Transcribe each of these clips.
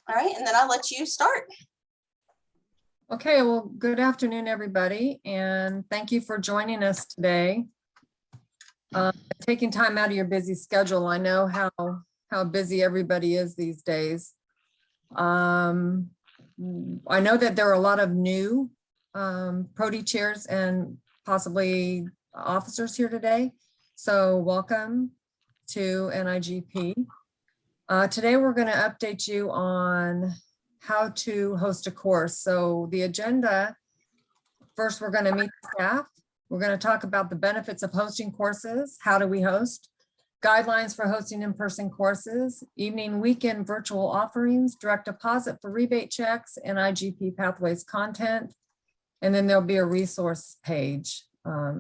All right, and then I'll let you start. Okay, well, good afternoon, everybody, and thank you for joining us today. Taking time out of your busy schedule. I know how busy everybody is these days. I know that there are a lot of new ProD chairs and possibly officers here today. So welcome to NIGP. Today we're going to update you on how to host a course. So the agenda, first we're going to meet the staff. We're going to talk about the benefits of hosting courses. How do we host? Guidelines for hosting in-person courses, evening, weekend virtual offerings, direct deposit for rebate checks, and IGP Pathways content. And then there'll be a resource page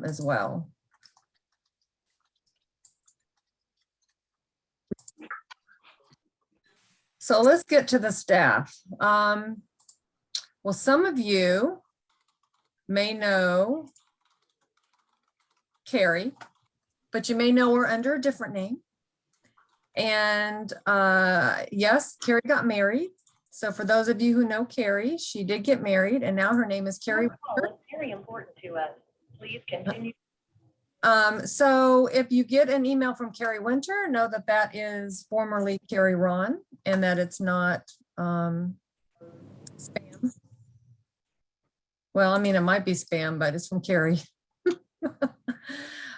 as well. So let's get to the staff. Well, some of you may know Carrie, but you may know her under a different name. And yes, Carrie got married. So for those of you who know Carrie, she did get married, and now her name is Carrie. Oh, it's very important to us. Please continue. So if you get an email from Carrie Winter, know that that is formerly Carrie Ron, and that it's not spam. Well, I mean, it might be spam, but it's from Carrie.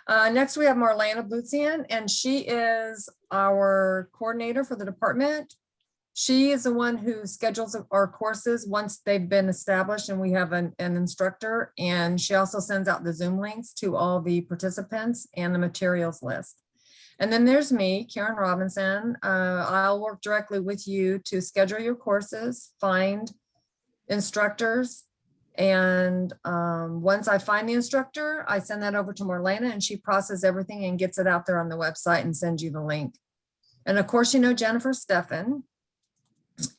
Next, we have Marlena Blutsian, and she is our coordinator for the department. She is the one who schedules our courses once they've been established and we have an instructor, and she also sends out the Zoom links to all the participants and the materials list. And then there's me, Karen Robinson. I'll work directly with you to schedule your courses, find instructors, and once I find the instructor, I send that over to Marlena, and she processes everything and gets it out there on the website and sends you the link. And of course, you know Jennifer Steffen.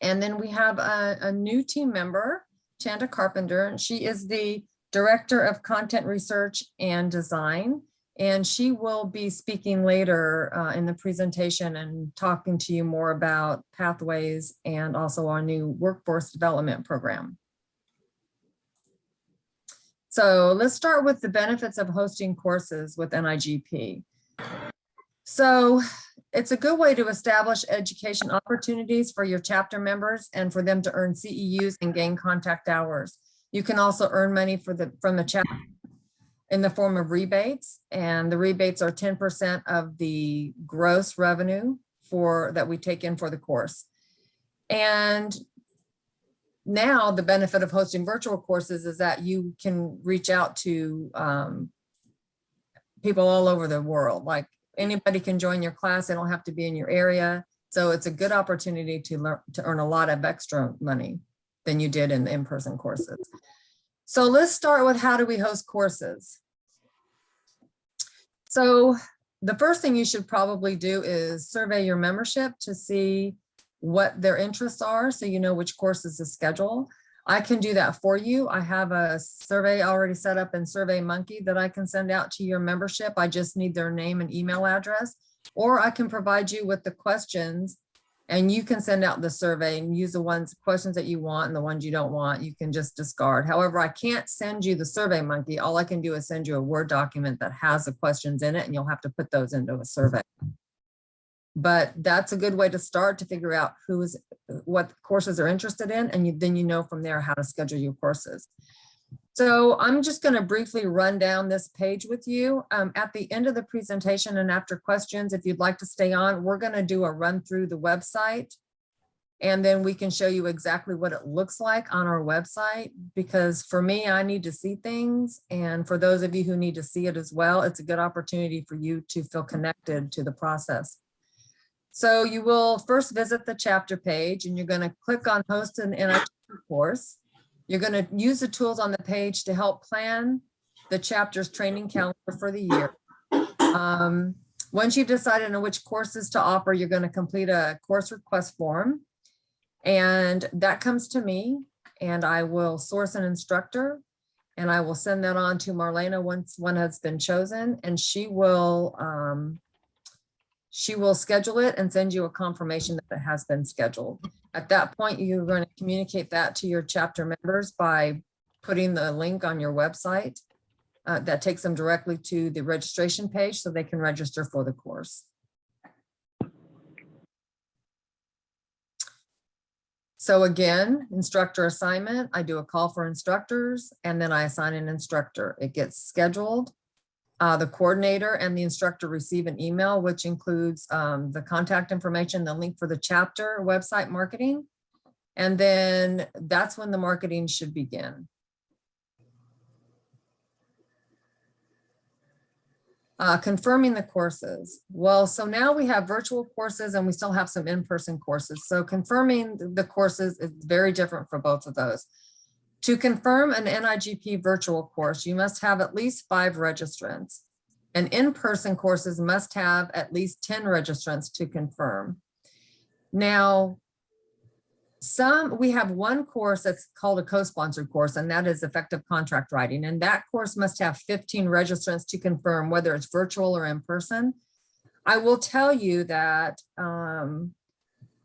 And then we have a new team member, Chanda Carpenter, and she is the Director of Content Research and Design. And she will be speaking later in the presentation and talking to you more about Pathways and also our new workforce development program. So let's start with the benefits of hosting courses with NIGP. So it's a good way to establish education opportunities for your chapter members and for them to earn CEUs and gain contact hours. You can also earn money from the chapter in the form of rebates, and the rebates are 10% of the gross revenue that we take in for the course. And now the benefit of hosting virtual courses is that you can reach out to people all over the world. Like anybody can join your class. They don't have to be in your area. So it's a good opportunity to earn a lot of extra money than you did in the in-person courses. So let's start with how do we host courses? So the first thing you should probably do is survey your membership to see what their interests are, so you know which courses to schedule. I can do that for you. I have a survey already set up in SurveyMonkey that I can send out to your membership. I just need their name and email address, or I can provide you with the questions and you can send out the survey and use the questions that you want, and the ones you don't want, you can just discard. However, I can't send you the SurveyMonkey. All I can do is send you a Word document that has the questions in it, and you'll have to put those into a survey. But that's a good way to start to figure out what courses are interested in, and then you know from there how to schedule your courses. So I'm just going to briefly run down this page with you. At the end of the presentation and after questions, if you'd like to stay on, we're going to do a run through the website, and then we can show you exactly what it looks like on our website, because for me, I need to see things, and for those of you who need to see it as well, it's a good opportunity for you to feel connected to the process. So you will first visit the chapter page, and you're going to click on host an NIGP course. You're going to use the tools on the page to help plan the chapter's training calendar for the year. Once you've decided on which courses to offer, you're going to complete a course request form, and that comes to me, and I will source an instructor, and I will send that on to Marlena once one has been chosen, and she will schedule it and send you a confirmation that it has been scheduled. At that point, you're going to communicate that to your chapter members by putting the link on your website. That takes them directly to the registration page so they can register for the course. So again, instructor assignment, I do a call for instructors and then I assign an instructor. It gets scheduled. The coordinator and the instructor receive an email, which includes the contact information, the link for the chapter website marketing. And then that's when the marketing should begin. Confirming the courses. Well, so now we have virtual courses and we still have some in-person courses. So confirming the courses is very different for both of those. To confirm an NIGP virtual course, you must have at least 5 registrants. And in-person courses must have at least 10 registrants to confirm. Now, we have one course that's called a co-sponsored course, and that is effective contract writing. And that course must have 15 registrants to confirm whether it's virtual or in person. I will tell you that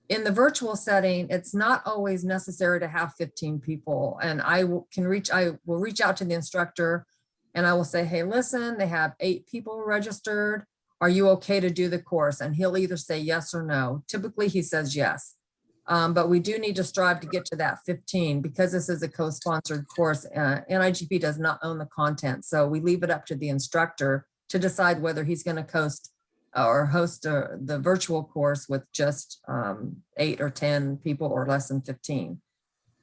in the virtual setting, it's not always necessary to have 15 people. And I will reach out to the instructor and I will say, hey, listen, they have 8 people registered. Are you okay to do the course? And he'll either say yes or no. Typically he says yes. But we do need to strive to get to that 15 because this is a co-sponsored course. NIGP does not own the content. So we leave it up to the instructor to decide whether he's going to host the virtual course with just 8 or 10 people or less than 15.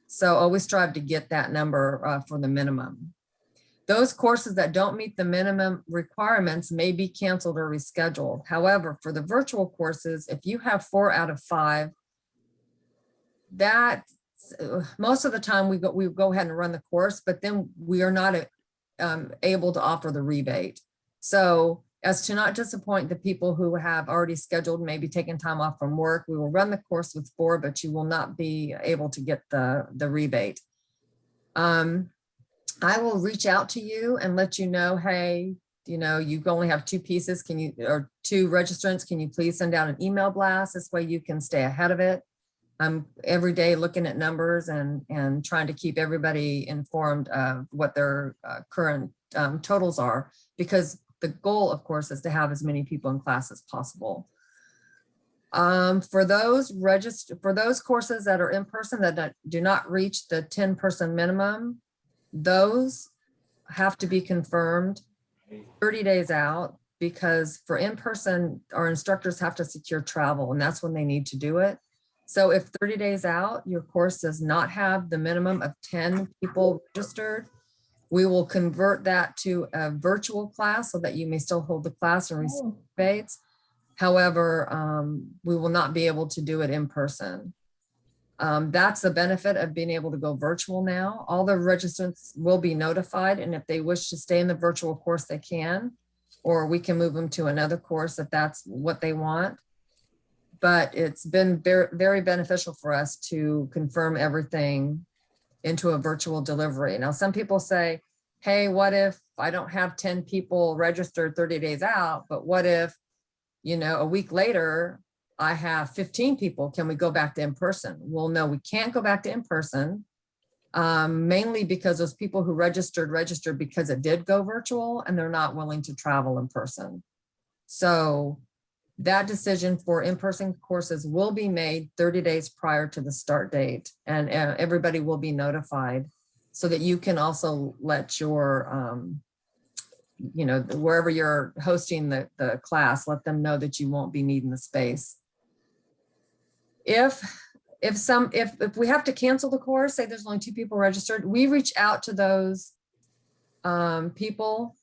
So always strive to get that number for the minimum. Those courses that don't meet the minimum requirements may be canceled or rescheduled. However, for the virtual courses, if you have 4 out of 5, that most of the time we go ahead and run the course, but then we are not able to offer the rebate. So as to not disappoint the people who have already scheduled, maybe taken time off from work, we will run the course with 4, but you will not be able to get the rebate. I will reach out to you and let you know, hey, you know, you only have 2 pieces. Or 2 registrants, can you please send out an email blast? This way you can stay ahead of it. I'm every day looking at numbers and trying to keep everybody informed of what their current totals are, because the goal, of course, is to have as many people in class as possible. For those courses that are in person that do not reach the 10-person minimum, those have to be confirmed 30 days out, because for in-person, our instructors have to secure travel, and that's when they need to do it. So if 30 days out, your course does not have the minimum of 10 people registered, we will convert that to a virtual class so that you may still hold the class and receive rebates. However, we will not be able to do it in person. That's the benefit of being able to go virtual now. All the registrants will be notified, and if they wish to stay in the virtual course, they can, or we can move them to another course if that's what they want. But it's been very, very beneficial for us to confirm everything into a virtual delivery. Now, some people say, hey, what if I don't have 10 people registered 30 days out, but what if, you know, a week later, I have 15 people, can we go back to in-person? Well, no, we can't go back to in-person, mainly because those people who registered because it did go virtual and they're not willing to travel in person. So that decision for in-person courses will be made 30 days prior to the start date, and everybody will be notified so that you can also let your, you know, wherever you're hosting the class, let them know that you won't be needing the space. If we have to cancel the course, say there's only 2 people registered, we reach out to those people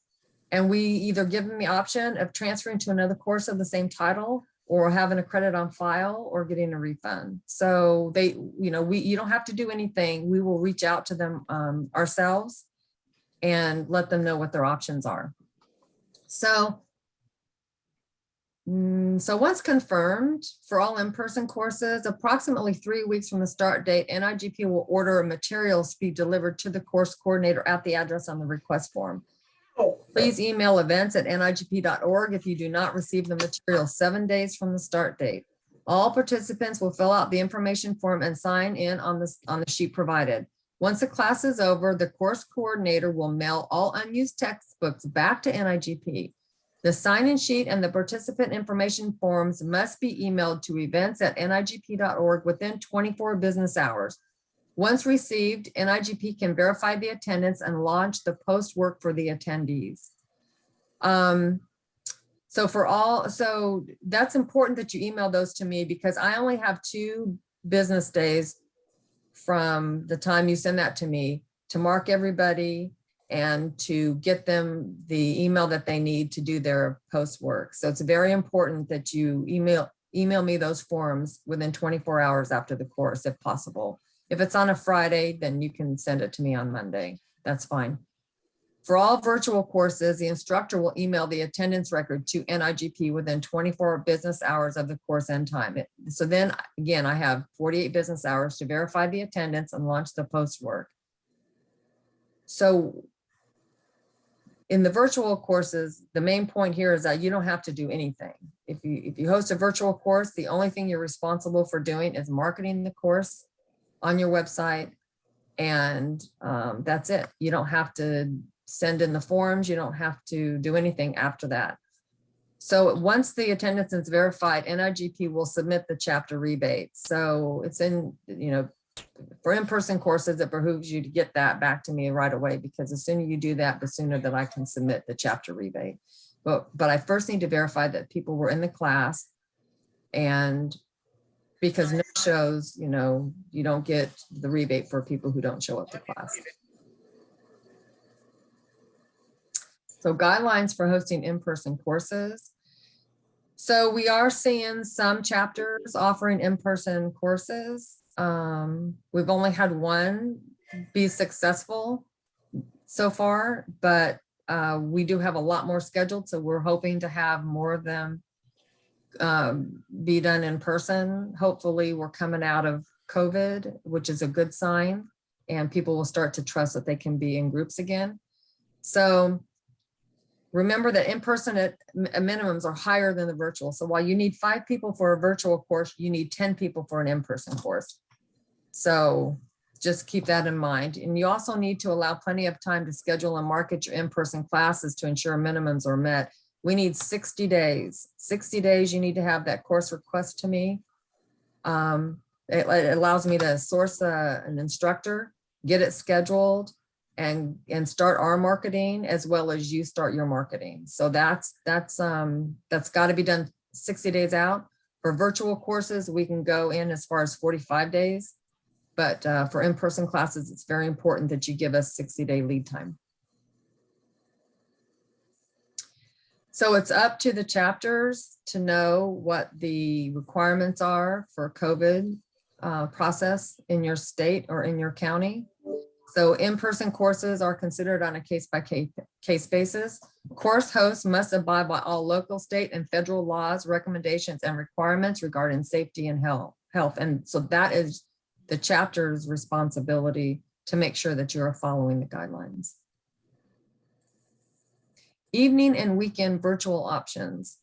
and we either give them the option of transferring to another course of the same title, or having a credit on file, or getting a refund. So they, you know, you don't have to do anything. We will reach out to them ourselves and let them know what their options are. So once confirmed for all in-person courses, approximately 3 weeks from the start date, NIGP will order materials to be delivered to the course coordinator at the address on the request form. Please email events@nigp.org if you do not receive the material 7 days from the start date. All participants will fill out the information form and sign in on the sheet provided. Once the class is over, the course coordinator will mail all unused textbooks back to NIGP. The sign-in sheet and the participant information forms must be emailed to events@nigp.org within 24 business hours. Once received, NIGP can verify the attendance and launch the post work for the attendees. So that's important that you email those to me, because I only have 2 business days from the time you send that to me to mark everybody and to get them the email that they need to do their post work. So it's very important that you email me those forms within 24 hours after the course, if possible. If it's on a Friday, then you can send it to me on Monday. That's fine. For all virtual courses, the instructor will email the attendance record to NIGP within 24 business hours of the course end time. So then again, I have 48 business hours to verify the attendance and launch the post work. So in the virtual courses, the main point here is that you don't have to do anything. If you host a virtual course, the only thing you're responsible for doing is marketing the course on your website, and that's it. You don't have to send in the forms. You don't have to do anything after that. So once the attendance is verified, NIGP will submit the chapter rebate. So it's in, for in-person courses, it behooves you to get that back to me right away, because the sooner you do that, the sooner that I can submit the chapter rebate. But I first need to verify that people were in the class, and because no shows, you don't get the rebate for people who don't show up to class. So guidelines for hosting in-person courses. So we are seeing some chapters offering in-person courses. We've only had one be successful so far, but we do have a lot more scheduled. So we're hoping to have more of them be done in person. Hopefully we're coming out of COVID, which is a good sign, and people will start to trust that they can be in groups again. So remember that in-person minimums are higher than the virtual. So while you need 5 people for a virtual course, you need 10 people for an in-person course. So just keep that in mind. And you also need to allow plenty of time to schedule and market your in-person classes to ensure minimums are met. We need 60 days. 60 days, you need to have that course request to me. It allows me to source an instructor, get it scheduled, and start our marketing as well as you start your marketing. So that's got to be done 60 days out. For virtual courses, we can go in as far as 45 days. But for in-person classes, it's very important that you give us 60-day lead time. So it's up to the chapters to know what the requirements are for COVID process in your state or in your county. So in-person courses are considered on a case-by-case basis. Course hosts must abide by all local, state, and federal laws, recommendations, and requirements regarding safety and health. And so that is the chapter's responsibility to make sure that you are following the guidelines. Evening and weekend virtual options.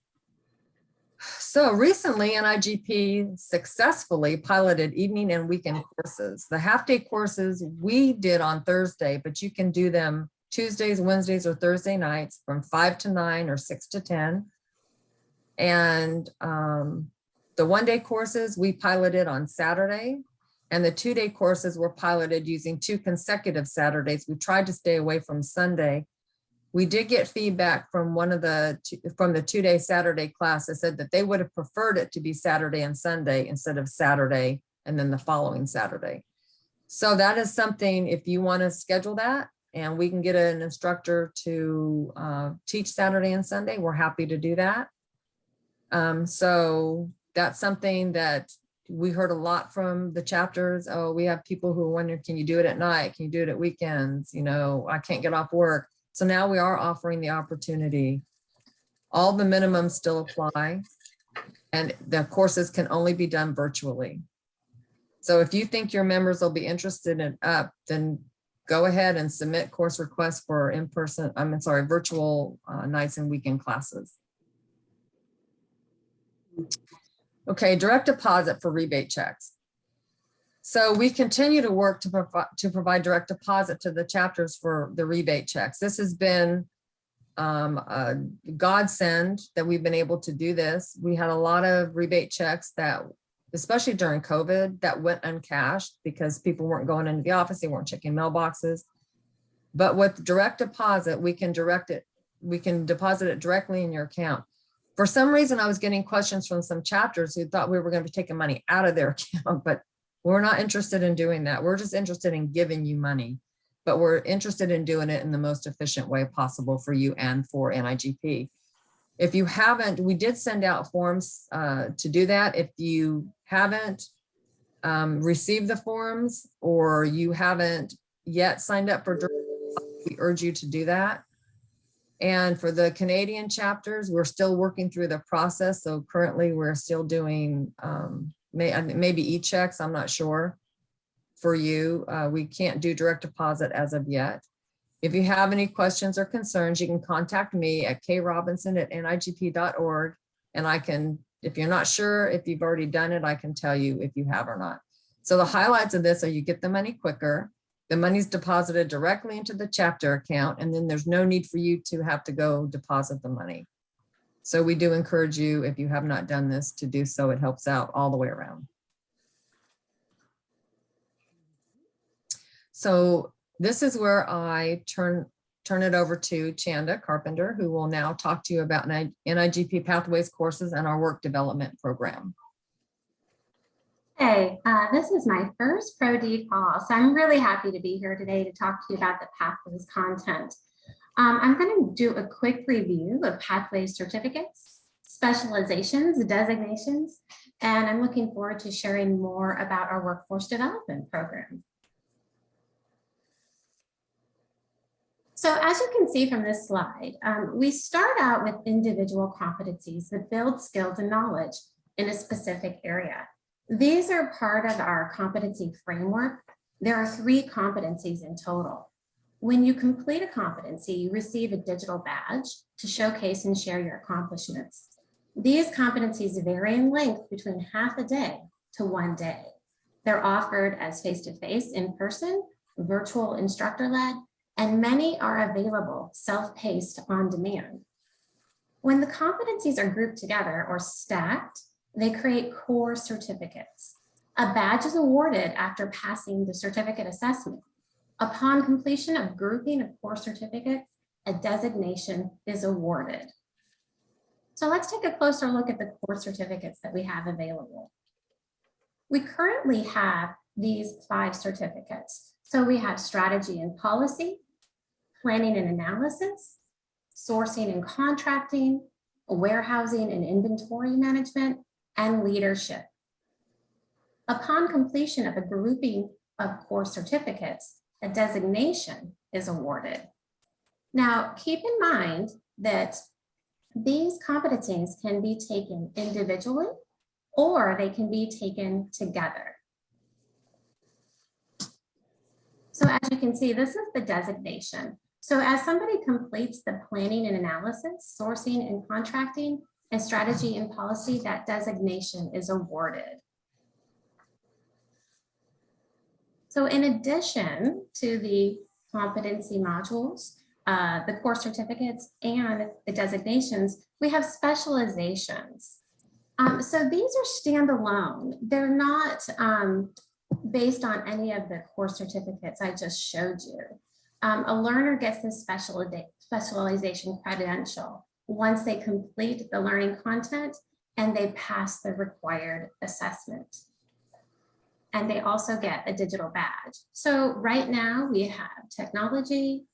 So recently, NIGP successfully piloted evening and weekend courses. The half-day courses we did on Thursday, but you can do them Tuesdays, Wednesdays, or Thursday nights from 5 to 9 or 6 to 10. And the one-day courses we piloted on Saturday, and the 2-day courses were piloted using 2 consecutive Saturdays. We tried to stay away from Sunday. We did get feedback from the 2-day Saturday class that said that they would have preferred it to be Saturday and Sunday instead of Saturday and then the following Saturday. So that is something, if you want to schedule that and we can get an instructor to teach Saturday and Sunday, we're happy to do that. So that's something that we heard a lot from the chapters. Oh, we have people who wonder, can you do it at night? Can you do it at weekends? I can't get off work. So now we are offering the opportunity. All the minimums still apply, and the courses can only be done virtually. So if you think your members will be interested in then go ahead and submit course requests for virtual nights and weekend classes. Okay, direct deposit for rebate checks. So we continue to work to provide direct deposit to the chapters for the rebate checks. This has been a godsend that we've been able to do this. We had a lot of rebate checks that, especially during COVID, that went uncashed because people weren't going into the office, they weren't checking mailboxes. But with direct deposit, we can deposit it directly in your account. For some reason, I was getting questions from some chapters who thought we were going to be taking money out of their account, but we're not interested in doing that. We're just interested in giving you money, but we're interested in doing it in the most efficient way possible for you and for NIGP. If you haven't, we did send out forms to do that. If you haven't received the forms or you haven't yet signed up for, we urge you to do that. And for the Canadian chapters, we're still working through the process. So currently we're still doing maybe e-checks, I'm not sure for you. We can't do direct deposit as of yet. If you have any questions or concerns, you can contact me at krobinson@nigp.org. And I can, if you're not sure if you've already done it, I can tell you if you have or not. So the highlights of this are you get the money quicker, the money's deposited directly into the chapter account, and then there's no need for you to have to go deposit the money. So we do encourage you, if you have not done this, to do so. It helps out all the way around. So this is where I turn it over to Chanda Carpenter, who will now talk to you about NIGP Pathways courses and our work development program. Hey, this is my first ProD call, so I'm really happy to be here today to talk to you about the Pathways content. I'm going to do a quick review of Pathways certificates, specializations, designations, and I'm looking forward to sharing more about our workforce development program. So as you can see from this slide, we start out with individual competencies that build skills and knowledge in a specific area. These are part of our competency framework. There are 3 competencies in total. When you complete a competency, you receive a digital badge to showcase and share your accomplishments. These competencies vary in length between half a day to 1 day. They're offered as face-to-face, in-person, virtual instructor-led, and many are available self-paced on demand. When the competencies are grouped together or stacked, they create core certificates. A badge is awarded after passing the certificate assessment. Upon completion of grouping of core certificates, a designation is awarded. So let's take a closer look at the core certificates that we have available. We currently have these 5 certificates. So we have strategy and policy, planning and analysis, sourcing and contracting, warehousing and inventory management, and leadership. Upon completion of a grouping of core certificates, a designation is awarded. Now, keep in mind that these competencies can be taken individually or they can be taken together. So as you can see, this is the designation. So as somebody completes the planning and analysis, sourcing and contracting, and strategy and policy, that designation is awarded. So in addition to the competency modules, the core certificates, and the designations, we have specializations. So these are standalone. They're not based on any of the core certificates I just showed you. A learner gets this specialization credential once they complete the learning content and they pass the required assessment. And they also get a digital badge. So right now we have technology,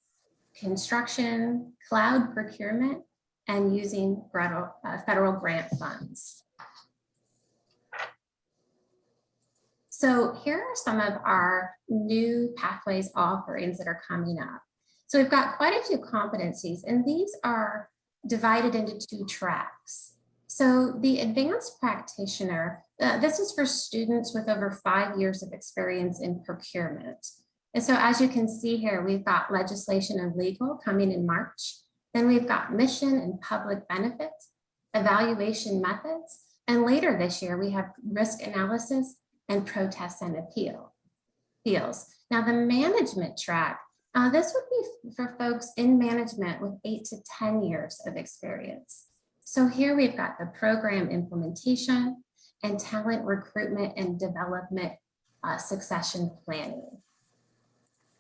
construction, cloud procurement, and using federal grant funds. So here are some of our new Pathways offerings that are coming up. So we've got quite a few competencies, and these are divided into 2 tracks. So the advanced practitioner, this is for students with over 5 years of experience in procurement. And so as you can see here, we've got legislation and legal coming in March. Then we've got mission and public benefits, evaluation methods. And later this year, we have risk analysis and protests and appeals. Now the management track, this would be for folks in management with 8 to 10 years of experience. So here we've got the program implementation and talent recruitment and development succession planning.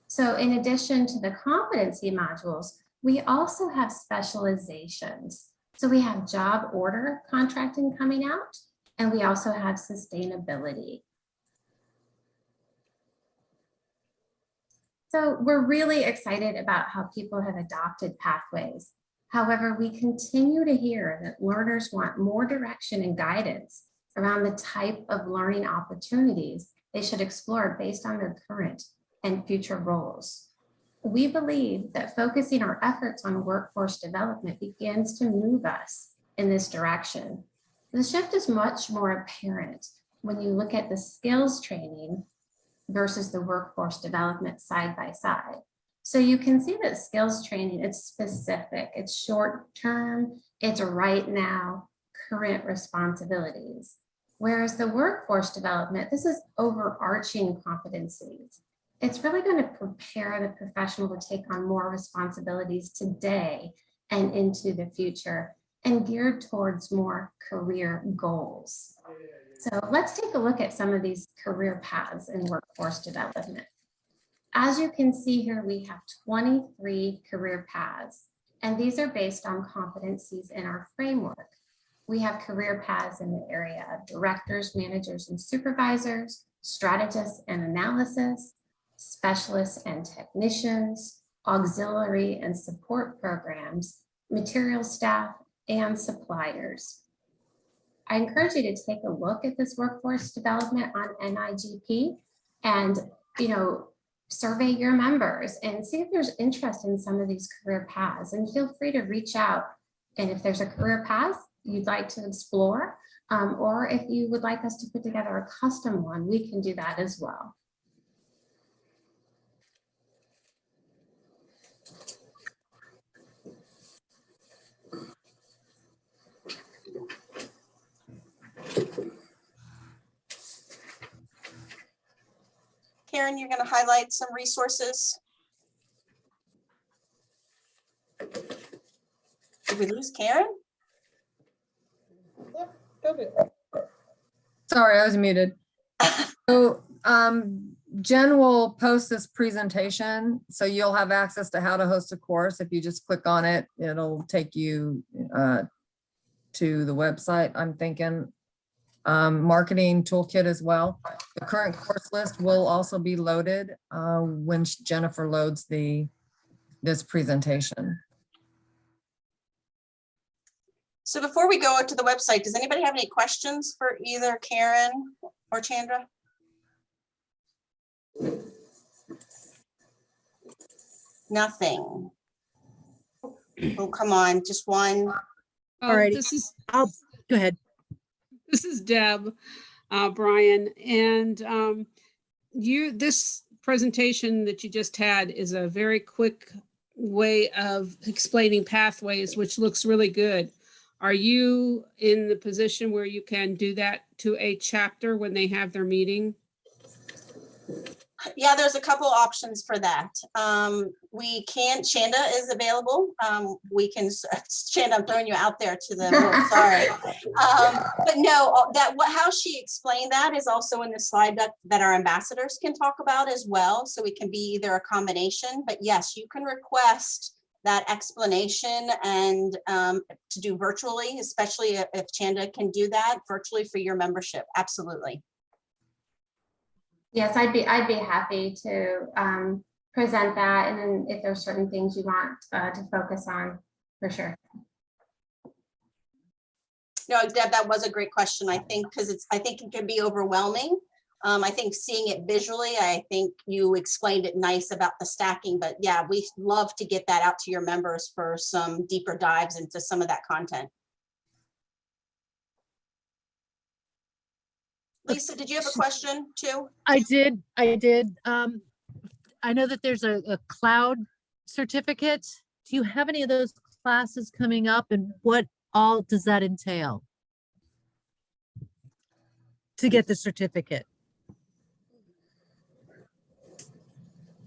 So in addition to the competency modules, we also have specializations. So we have job order contracting coming out, and we also have sustainability. So we're really excited about how people have adopted pathways. However, we continue to hear that learners want more direction and guidance around the type of learning opportunities they should explore based on their current and future roles. We believe that focusing our efforts on workforce development begins to move us in this direction. The shift is much more apparent when you look at the skills training versus the workforce development side by side. So you can see that skills training, it's specific, it's short term, it's right now, current responsibilities. Whereas the workforce development, this is overarching competencies. It's really going to prepare the professional to take on more responsibilities today and into the future, and geared towards more career goals. So let's take a look at some of these career paths in workforce development. As you can see here, we have 23 career paths, and these are based on competencies in our framework. We have career paths in the area of directors, managers, and supervisors, strategists and analysis, specialists and technicians, auxiliary and support programs, material staff, and suppliers. I encourage you to take a look at this workforce development on NIGP and, survey your members and see if there's interest in some of these career paths, and feel free to reach out. And if there's a career path you'd like to explore, or if you would like us to put together a custom one, we can do that as well. Karen, you're going to highlight some resources. Did we lose Karen? Sorry, I was muted. So Jen will post this presentation, so you'll have access to how to host a course. If you just click on it, it'll take you to the website. I'm thinking marketing toolkit as well. The current course list will also be loaded when Jennifer loads this presentation. So before we go to the website, does anybody have any questions for either Karen or Chandra? Nothing. Oh, come on, just one. All right. Go ahead. This is Deb, Brian, and this presentation that you just had is a very quick way of explaining pathways, which looks really good. Are you in the position where you can do that to a chapter when they have their meeting? Yeah, there's a couple options for that. We can, Shanda is available. We can, Shanda, I'm throwing you out there to the board, sorry. But no, how she explained that is also in the slide deck that our ambassadors can talk about as well. So it can be either a combination, but yes, you can request that explanation and to do virtually, especially if Chanda can do that virtually for your membership. Absolutely. Yes, I'd be happy to present that, and then if there's certain things you want to focus on, for sure. No, Deb, that was a great question. I think because I think it can be overwhelming. I think seeing it visually, I think you explained it nice about the stacking, but yeah, we love to get that out to your members for some deeper dives into some of that content. Lisa, did you have a question too? I did. I know that there's a cloud certificate. Do you have any of those classes coming up, and what all does that entail? to get the certificate?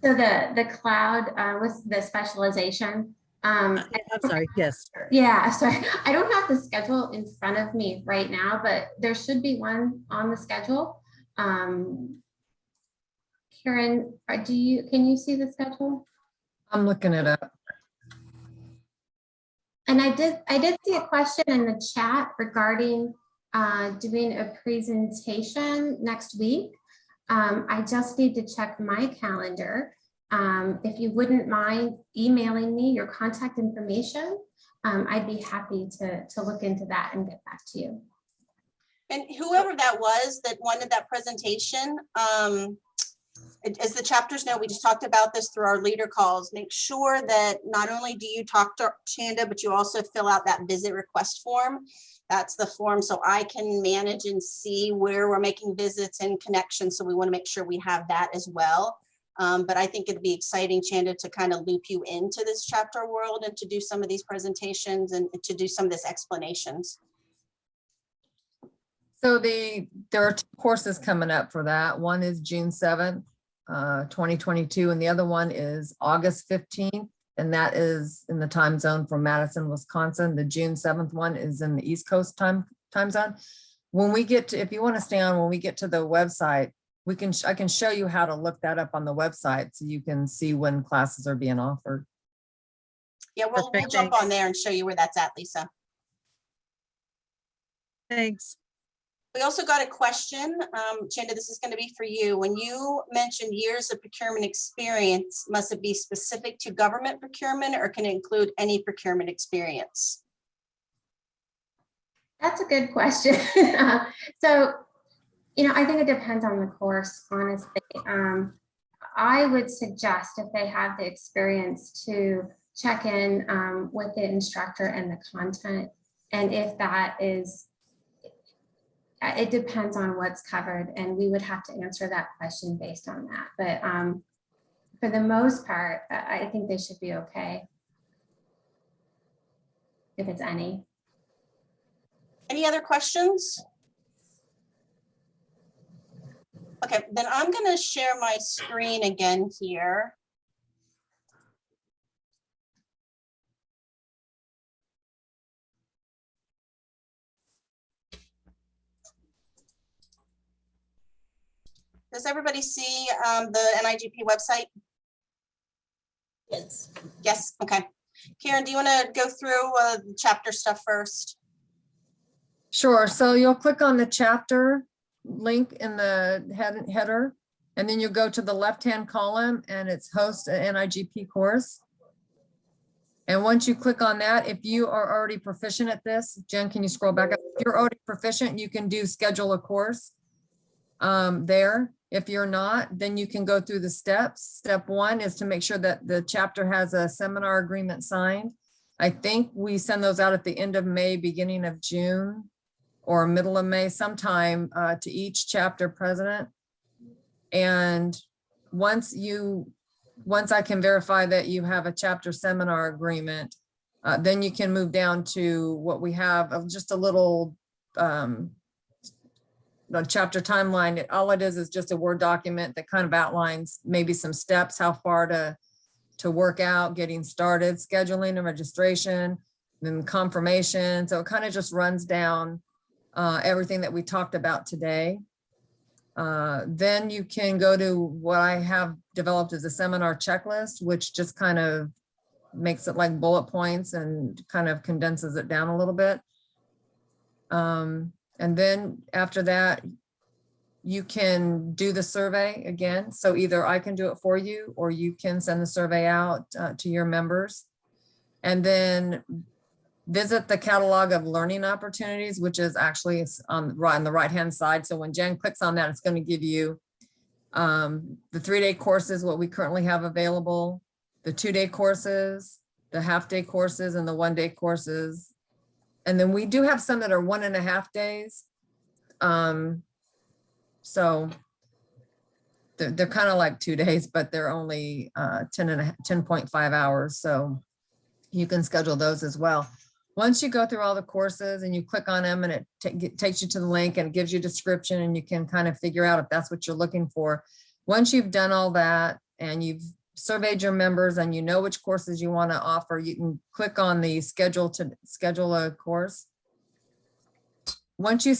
So the cloud with the specialization. I'm sorry, yes. Yeah, sorry. I don't have the schedule in front of me right now, but there should be one on the schedule. Karen, can you see the schedule? I'm looking it up. And I did see a question in the chat regarding doing a presentation next week. I just need to check my calendar. If you wouldn't mind emailing me your contact information, I'd be happy to look into that and get back to you. And whoever that was that wanted that presentation, as the chapters know, we just talked about this through our leader calls. Make sure that not only do you talk to Chanda, but you also fill out that visit request form. That's the form so I can manage and see where we're making visits and connections. So we want to make sure we have that as well. But I think it'd be exciting, Chanda, to kind of loop you into this chapter world and to do some of these presentations and to do some of this explanations. So there are 2 courses coming up for that. One is June 7th, 2022, and the other one is August 15th. And that is in the time zone for Madison, Wisconsin. The June 7th one is in the East Coast time zone. When we get to, if you want to stay on, when we get to the website, I can show you how to look that up on the website so you can see when classes are being offered. Yeah, we'll Perfect, jump thanks. on there and show you where that's at, Lisa. Thanks. We also got a question, Chanda, this is going to be for you. When you mentioned years of procurement experience, must it be specific to government procurement or can it include any procurement experience? That's a good question. So, I think it depends on the course, honestly. I would suggest if they have the experience to check in with the instructor and the content. And if that is, it depends on what's covered, and we would have to answer that question based on that. But for the most part, I think they should be okay, if it's any. Any other questions? Okay, then I'm going to share my screen again here. Does everybody see the NIGP website? Yes. Yes, okay. Karen, do you want to go through the chapter stuff first? Sure. So you'll click on the chapter link in the header, and then you'll go to the left-hand column and it's host an NIGP course. And once you click on that, if you are already proficient at this, Jen, can you scroll back up? If you're already proficient, you can do schedule a course there. If you're not, then you can go through the steps. Step 1 is to make sure that the chapter has a seminar agreement signed. I think we send those out at the end of May, beginning of June, or middle of May, sometime to each chapter president. And once I can verify that you have a chapter seminar agreement, then you can move down to what we have of just a little chapter timeline. All it is just a Word document that kind of outlines maybe some steps, how far to work out, getting started, scheduling and registration, then confirmation. So it kind of just runs down everything that we talked about today. Then you can go to what I have developed as a seminar checklist, which just kind of makes it like bullet points and kind of condenses it down a little bit. And then after that, you can do the survey again. So either I can do it for you or you can send the survey out to your members. And then visit the catalog of learning opportunities, which is actually on the right-hand side. So when Jen clicks on that, it's going to give you the 3-day courses, what we currently have available, the 2-day courses, the half-day courses, and the 1-day courses. And then we do have some that are 1.5 days. So they're kind of like 2 days, but they're only 10.5 hours. So you can schedule those as well. Once you go through all the courses and you click on them and it takes you to the link and it gives you a description and you can kind of figure out if that's what you're looking for. Once you've done all that and you've surveyed your members and you know which courses you want to offer, you can click on the schedule to schedule a course. Once you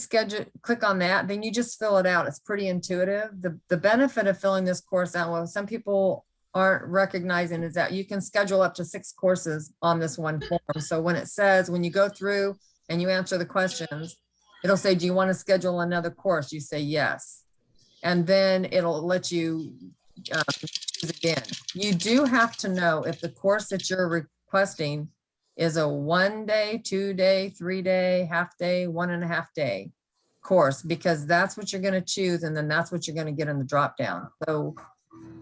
click on that, then you just fill it out. It's pretty intuitive. The benefit of filling this course out, well, some people aren't recognizing, is that you can schedule up to 6 courses on this one form. So when it says, when you go through and you answer the questions, it'll say, do you want to schedule another course? You say yes. And then it'll let you choose again. You do have to know if the course that you're requesting is a 1 day, 2 day, 3 day, half day, 1.5 day course, because that's what you're going to choose. And then that's what you're going to get in the drop down. So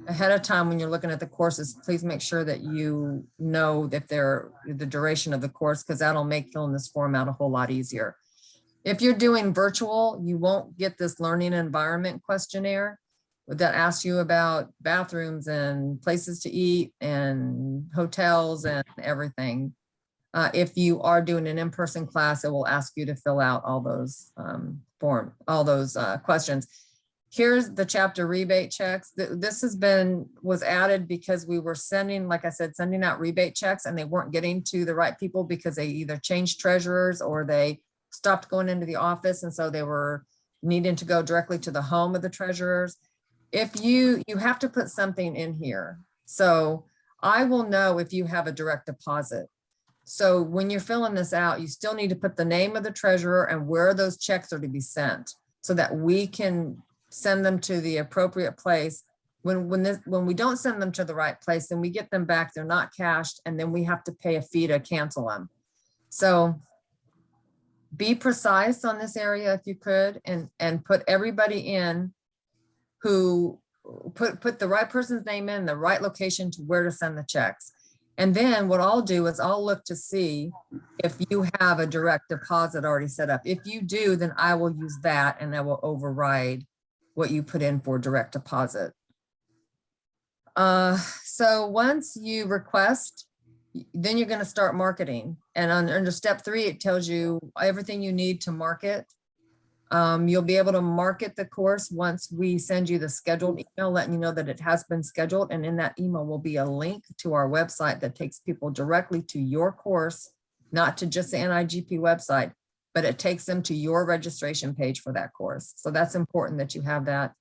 ahead of time, when you're looking at the courses, please make sure that you know that they're the duration of the course, because that'll make filling this form out a whole lot easier. If you're doing virtual, you won't get this learning environment questionnaire that asks you about bathrooms and places to eat and hotels and everything. If you are doing an in-person class, it will ask you to fill out all those questions. Here's the chapter rebate checks. This was added because we were sending, like I said, sending out rebate checks and they weren't getting to the right people because they either changed treasurers or they stopped going into the office. And so they were needing to go directly to the home of the treasurers. If you have to put something in here. So I will know if you have a direct deposit. So when you're filling this out, you still need to put the name of the treasurer and where those checks are to be sent so that we can send them to the appropriate place. When we don't send them to the right place, then we get them back, they're not cashed, and then we have to pay a fee to cancel them. So be precise on this area if you could, and put everybody in who put the right person's name in the right location to where to send the checks. And then what I'll do is I'll look to see if you have a direct deposit already set up. If you do, then I will use that and I will override what you put in for direct deposit. So once you request, then you're going to start marketing. And under step 3, it tells you everything you need to market. You'll be able to market the course once we send you the scheduled email, letting you know that it has been scheduled. And in that email will be a link to our website that takes people directly to your course, not to just the NIGP website, but it takes them to your registration page for that course. So that's important that you have that.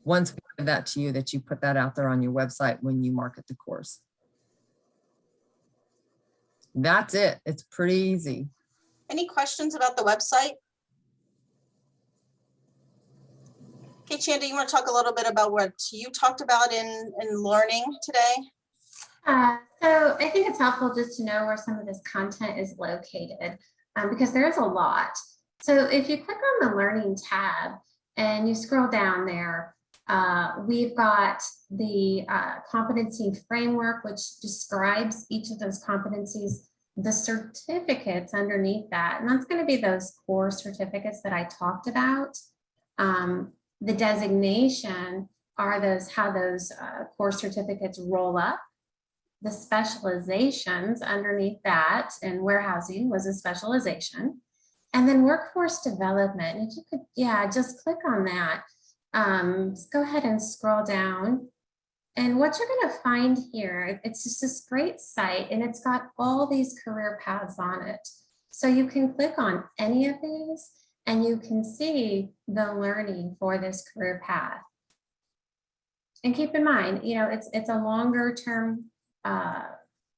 Once we give that to you, that you put that out there on your website when you market the course. That's it. It's pretty easy. Any questions about the website? Okay, Chanda, you want to talk a little bit about what you talked about in learning today? So I think it's helpful just to know where some of this content is located, because there is a lot. So if you click on the Learning tab and you scroll down there, we've got the competency framework, which describes each of those competencies, the certificates underneath that, and that's going to be those core certificates that I talked about. The designation are how those core certificates roll up. The specializations underneath that, and warehousing was a specialization. And then workforce development, if you could, just click on that. Just go ahead and scroll down. And what you're going to find here, it's just this great site, and it's got all these career paths on it. So you can click on any of these and you can see the learning for this career path. And keep in mind, it's a longer term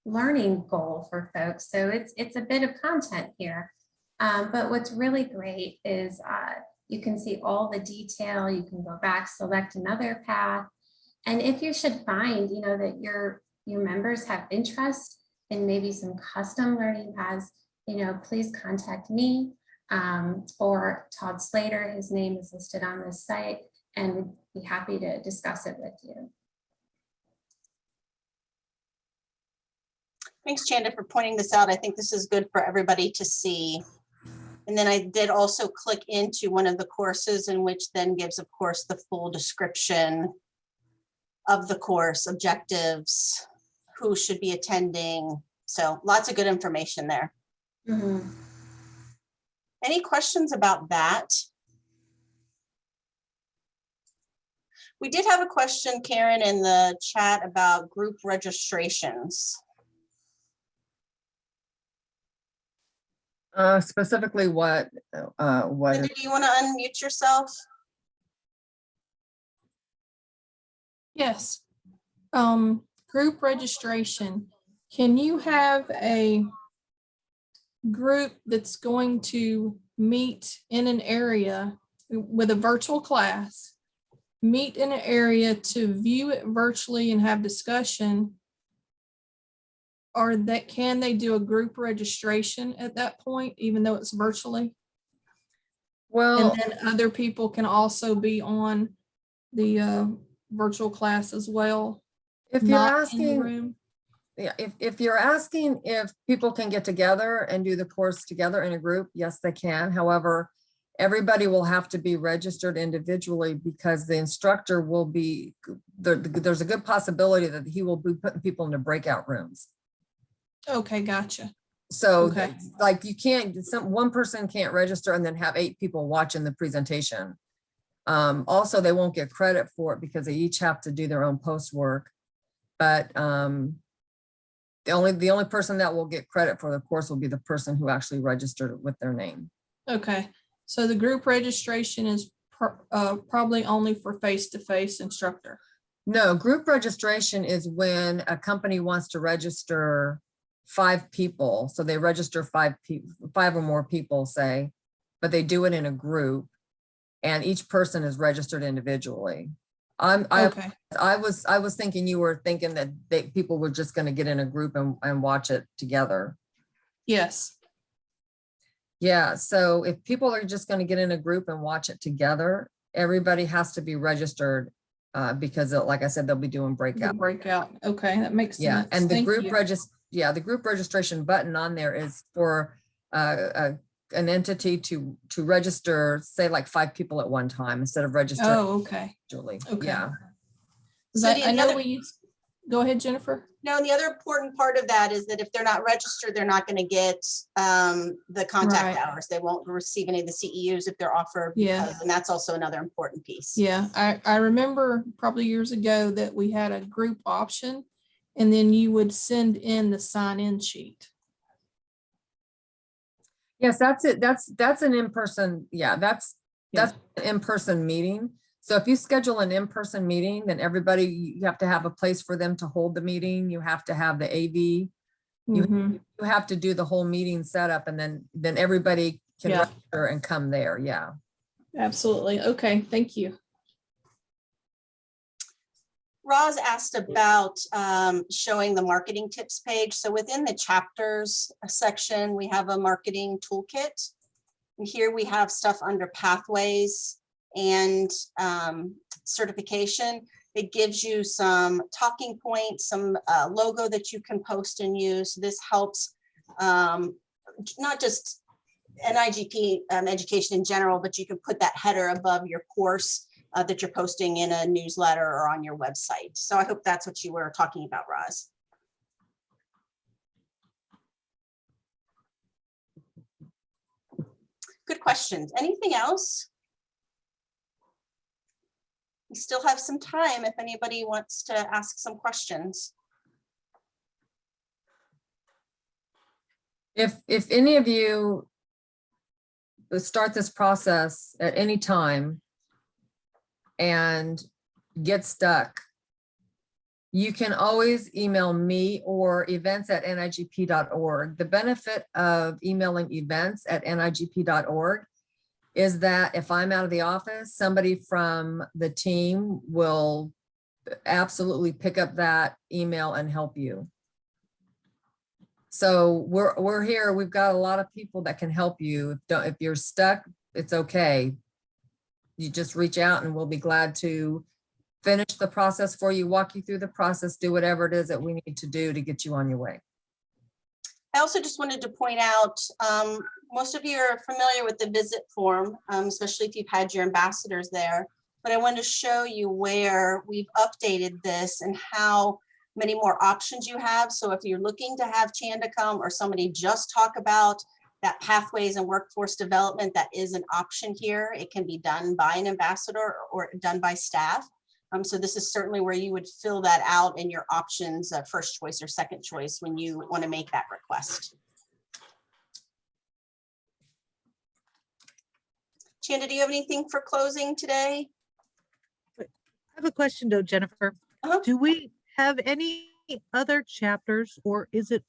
learning goal for folks. So it's a bit of content here. But what's really great is you can see all the detail. You can go back, select another path. And if you should find, that your members have interest in maybe some custom learning paths, please contact me or Todd Slater. His name is listed on this site, and we'd be happy to discuss it with you. Thanks, Chanda, for pointing this out. I think this is good for everybody to see. And then I did also click into one of the courses, in which then gives, of course, the full description of the course, objectives, who should be attending. So lots of good information there. Mhm. Any questions about that? We did have a question, Karen, in the chat about group registrations. Specifically what Linda, do you want to unmute yourself? Yes. Group registration. Can you have a group that's going to meet in an area with a virtual class, meet in an area to view it virtually and have discussion? Or that can they do a group registration at that point, even though it's virtually? Well, And then other people can also be on the virtual class as well, if you're not in the asking, room. yeah, if you're asking if people can get together and do the course together in a group, yes, they can. However, everybody will have to be registered individually because the instructor will be, there's a good possibility that he will be putting people into breakout rooms. Okay, gotcha. So Okay. like you can't, one person can't register and then have 8 people watching the presentation. Also, they won't get credit for it because they each have to do their own post work. But the only person that will get credit for the course will be the person who actually registered with their name. Okay, so the group registration is probably only for face-to-face instructor. No, group registration is when a company wants to register 5 people. So they register 5 or more people, say, but they do it in a group and each person is registered individually. Okay, I was thinking you were thinking that people were just going to get in a group and watch it together. yes, Yeah, so if people are just going to get in a group and watch it together, everybody has to be registered because like I said, they'll be doing the breakout. breakout. Okay, that makes Yeah, sense. and the Thank group you. the group registration button on there is for an entity to register, say like 5 people at one time instead of registering Oh, okay. individually. Okay. Yeah. 'Cause Cindy, I and the know other- we used, go ahead, Jennifer. No, and the other important part of that is that if they're not registered, they're not going to get the contact Right. hours. They won't receive any of the CEUs if they're offered. Yeah. And that's also another important piece. Yeah, I remember probably years ago that we had a group option and then you would send in the sign-in sheet. Yes, that's it. That's an in-person. Yeah, that's an in-person meeting. So if you schedule an in-person meeting, then everybody, you have to have a place for them to hold the meeting. You have to have the AV. Mhm. You have to do the whole meeting setup and then everybody can Yeah. register and come there. Yeah. Absolutely. Okay, thank you. Roz asked about showing the marketing tips page. So within the chapters section, we have a marketing toolkit. And here we have stuff under pathways and certification. It gives you some talking points, some logo that you can post and use. This helps not just NIGP education in general, but you can put that header above your course that you're posting in a newsletter or on your website. So I hope that's what you were talking about, Roz. Good questions. Anything else? We still have some time if anybody wants to ask some questions. If any of you start this process at any time and get stuck, you can always email me or events@nigp.org. The benefit of emailing events@nigp.org is that if I'm out of the office, somebody from the team will absolutely pick up that email and help you. So we're here. We've got a lot of people that can help you. If you're stuck, it's okay. You just reach out and we'll be glad to finish the process for you, walk you through the process, do whatever it is that we need to do to get you on your way. I also just wanted to point out, most of you are familiar with the visit form, especially if you've had your ambassadors there. But I wanted to show you where we've updated this and how many more options you have. So if you're looking to have Chanda come or somebody just talk about that pathways and workforce development, that is an option here. It can be done by an ambassador or done by staff. So this is certainly where you would fill that out in your options, first choice or second choice when you want to make that request. Chanda, do you have anything for closing today? I have a question though, Jennifer. Uh-huh. Do we have any other chapters, or is it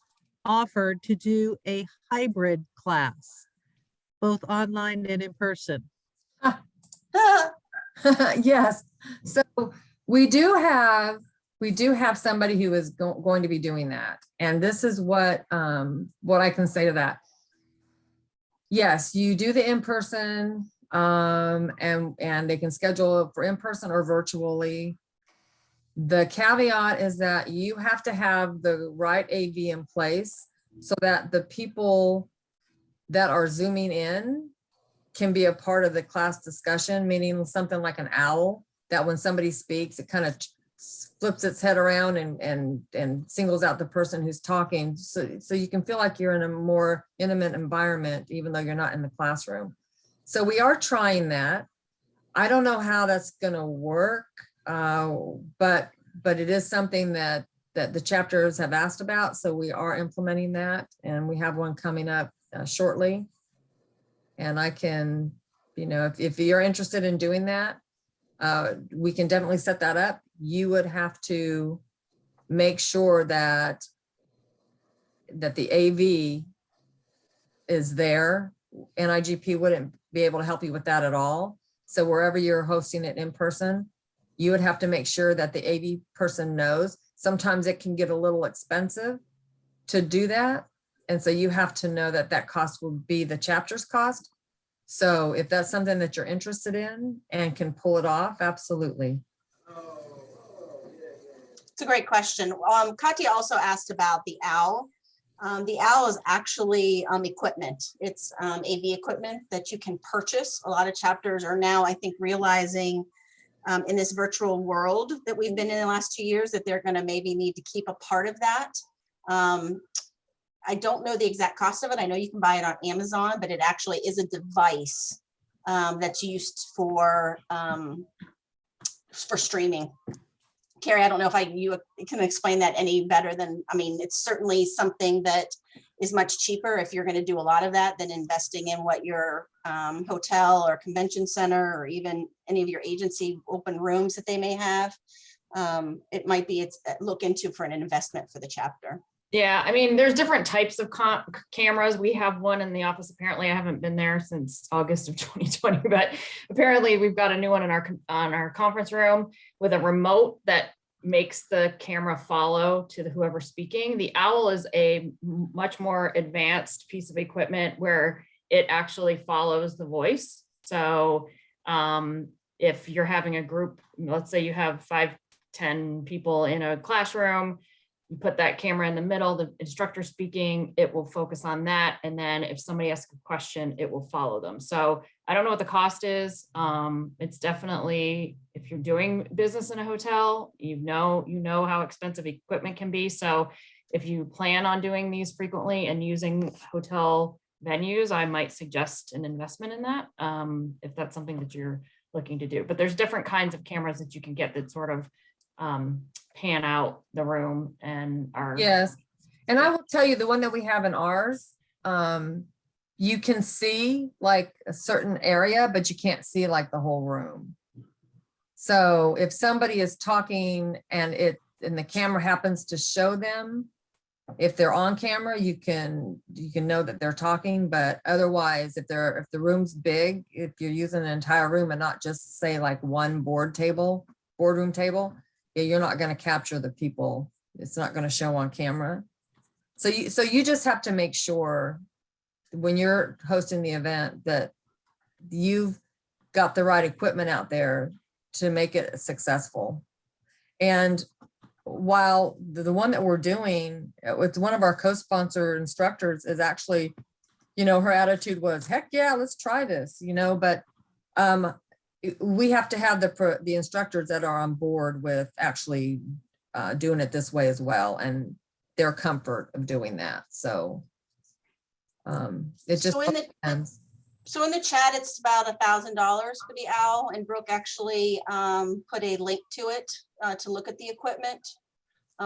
offered to do a hybrid class, both online and in person? Yes, so we do have somebody who is going to be doing that. And this is what I can say to that. Yes, you do the in-person, and they can schedule for in-person or virtually. The caveat is that you have to have the right AV in place so that the people that are Zooming in can be a part of the class discussion, meaning something like an owl, that when somebody speaks, it kind of flips its head around and singles out the person who's talking. So you can feel like you're in a more intimate environment, even though you're not in the classroom. So we are trying that. I don't know how that's gonna work, but it is something that the chapters have asked about. So we are implementing that, and we have one coming up shortly. And I can, if you're interested in doing that, we can definitely set that up. You would have to make sure that the AV is there. NIGP wouldn't be able to help you with that at all. So wherever you're hosting it in person, you would have to make sure that the AV person knows. Sometimes it can get a little expensive to do that. And so you have to know that cost will be the chapter's cost. So if that's something that you're interested in and can pull it off, absolutely. It's a great question. Katya also asked about the OWL. The OWL is actually equipment. It's AV equipment that you can purchase. A lot of chapters are now, I think, realizing in this virtual world that we've been in the last 2 years that they're going to maybe need to keep a part of that. I don't know the exact cost of it. I know you can buy it on Amazon, but it actually is a device that's used for streaming. Carrie, I don't know if you can explain that any better than, I mean, it's certainly something that is much cheaper if you're going to do a lot of that than investing in what your hotel or convention center or even any of your agency open rooms that they may have. It might be look into for an investment for the chapter. Yeah, I mean, there's different types of cameras. We have one in the office. Apparently, I haven't been there since August of 2020, but apparently we've got a new one in our conference room with a remote that makes the camera follow to whoever's speaking. The OWL is a much more advanced piece of equipment where it actually follows the voice. So if you're having a group, let's say you have 5-10 people in a classroom, you put that camera in the middle, the instructor speaking, it will focus on that. And then if somebody asks a question, it will follow them. So I don't know what the cost is. It's definitely, if you're doing business in a hotel, you know how expensive equipment can be. So if you plan on doing these frequently and using hotel venues, I might suggest an investment in that, if that's something that you're looking to do. But there's different kinds of cameras that you can get that sort of pan out the room and are. Yes. And I will tell you, the one that we have in ours, you can see like a certain area, but you can't see like the whole room. So if somebody is talking and the camera happens to show them, if they're on camera, you can know that they're talking, but otherwise, if the room's big, if you're using an entire room and not just say like one boardroom table, yeah, you're not going to capture the people. It's not going to show on camera. So you just have to make sure when you're hosting the event that you've got the right equipment out there to make it successful. And while the one that we're doing, it's one of our co-sponsor instructors is actually, her attitude was, heck yeah, let's try this, but we have to have the instructors that are on board with actually doing it this way as well, and their comfort of doing that. So It just So in the, depends. so in the chat, it's about $1,000 for the owl, and Brooke actually put a link to it to look at the equipment.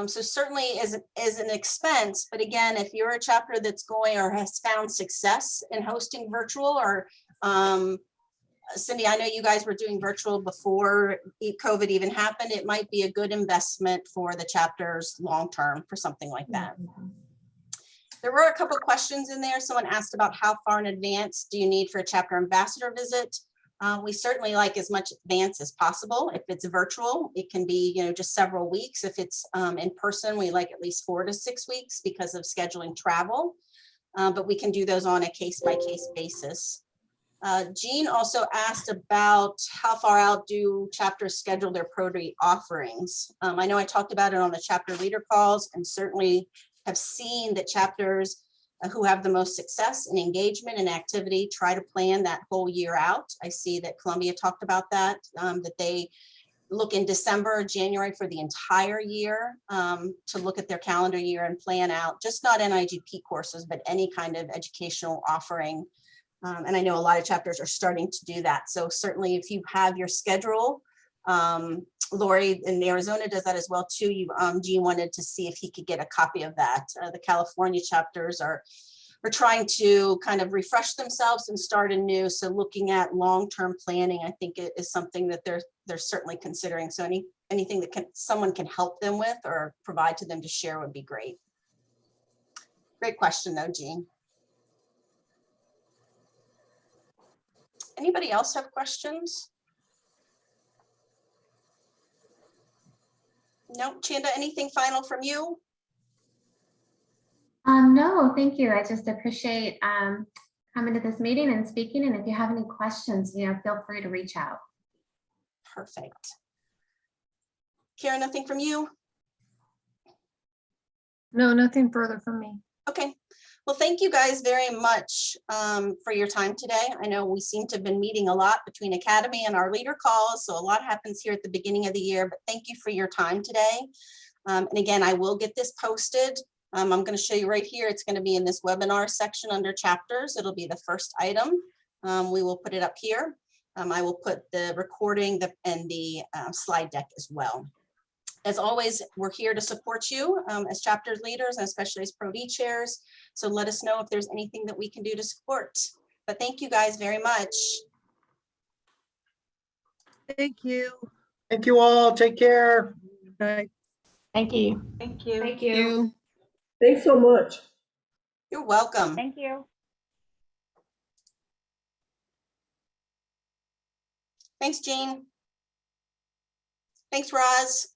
So certainly is an expense, but again, if you're a chapter that's going or has found success in hosting virtual, or Cindy, I know you guys were doing virtual before COVID even happened, it might be a good investment for the chapters long-term for something like that. There were a couple of questions in there. Someone asked about how far in advance do you need for a chapter ambassador visit? We certainly like as much advance as possible. If it's virtual, it can be, just several weeks. If it's in person, we like at least 4 to 6 weeks because of scheduling travel. But we can do those on a case-by-case basis. Jean also asked about how far out do chapters schedule their ProD offerings. I know I talked about it on the chapter leader calls, and certainly have seen that chapters who have the most success and engagement and activity try to plan that whole year out. I see that Columbia talked about that, that they look in December or January for the entire year to look at their calendar year and plan out, just not NIGP courses, but any kind of educational offering. And I know a lot of chapters are starting to do that. So certainly if you have your schedule, Lori in Arizona does that as well too. Gene wanted to see if he could get a copy of that. The California chapters are trying to kind of refresh themselves and start anew. So looking at long-term planning, I think it is something that they're certainly considering. So anything that someone can help them with or provide to them to share would be great. Great question though, Gene. Anybody else have questions? No, Chanda, anything final from you? No, thank you. I just appreciate coming to this meeting and speaking. And if you have any questions, feel free to reach out. Perfect. Karen, nothing from you? No, nothing further from me. Okay. Well, thank you guys very much for your time today. I know we seem to have been meeting a lot between Academy and our leader calls, so a lot happens here at the beginning of the year, but thank you for your time today. And again, I will get this posted. I'm going to show you right here. It's going to be in this webinar section under chapters. It'll be the first item. We will put it up here. I will put the recording and the slide deck as well. As always, we're here to support you as chapters leaders, and especially as ProD chairs. So let us know if there's anything that we can do to support. But thank you guys very much. Thank you. Thank you all. Take care. Bye. Thank you. Thank you. Thank you. Thanks so much. You're welcome. Thank you. Thanks, Jean. Thanks, Roz.